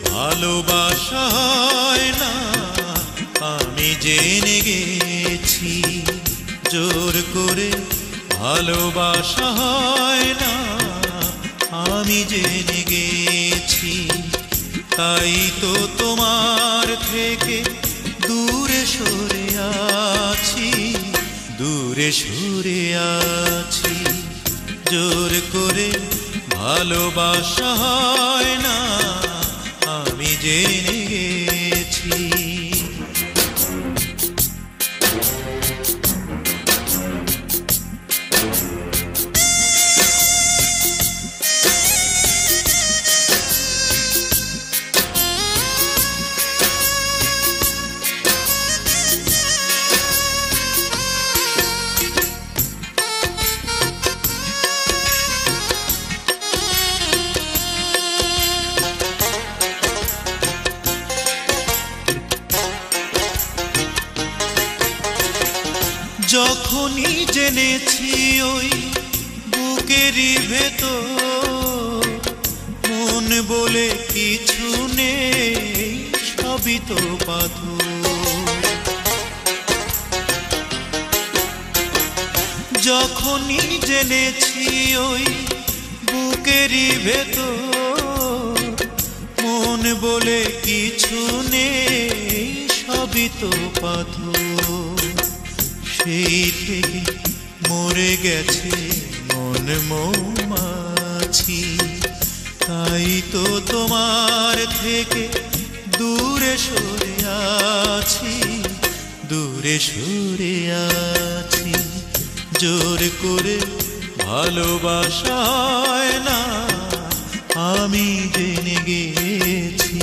ভালোবাসা হয় না আমি জেনে গেছি, জোর করে ভালোবাসা হয় না আমি জেনে গেছি। তাই তো তোমার থেকে দূরে সরে আছি, দূরে সরে আছি। জোর করে ভালোবাসা হয় না আমি জেনে গেছি। যখনই জেনেছি ওই বুকেরই ভেতর মন বলে কিছু নেই, সবই তো পাথর। যখনই জেনেছি ওই বুকেরই ভেতর মন বলে কিছু নেই, সবই তো পাথর। সেই থেকে মরে গেছে মন মৌমাছি, তাই তো তোমার থেকে দূরে সরে আছি, দূরে সরে আছি। জোর করে ভালোবাসা হয় না আমি জেনে গেছি।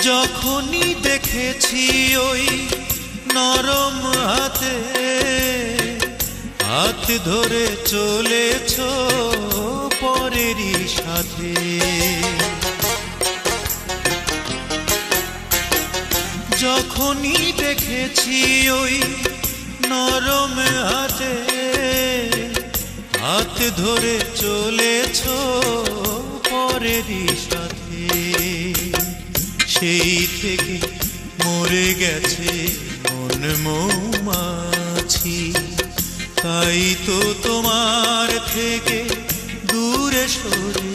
যখনই দেখেছি ওই নরম হাতে হাত ধরে চলেছ পরেরই সাথে, যখনই দেখেছি ওই নরম হাতে হাত ধরে চলেছ পরেরই সাথে, সেই থেকে মরে গেছে মন মৌমাছি। তাই তো তোমার থেকে দূরে সরে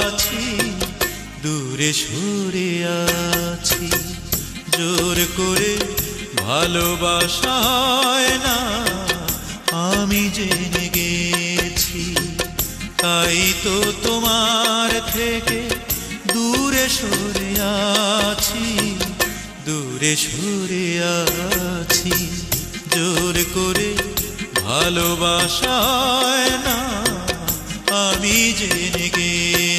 আছি, দূরে সরে আছি। জোর করে ভালোবাসা হয় না আমি জেনে গেছি, তাই তো তোমার থেকে দূরে সরে আছি, দূরে সরে আছি। জোর করে ভালোবাসা হয় না আমি জেনে গেছি।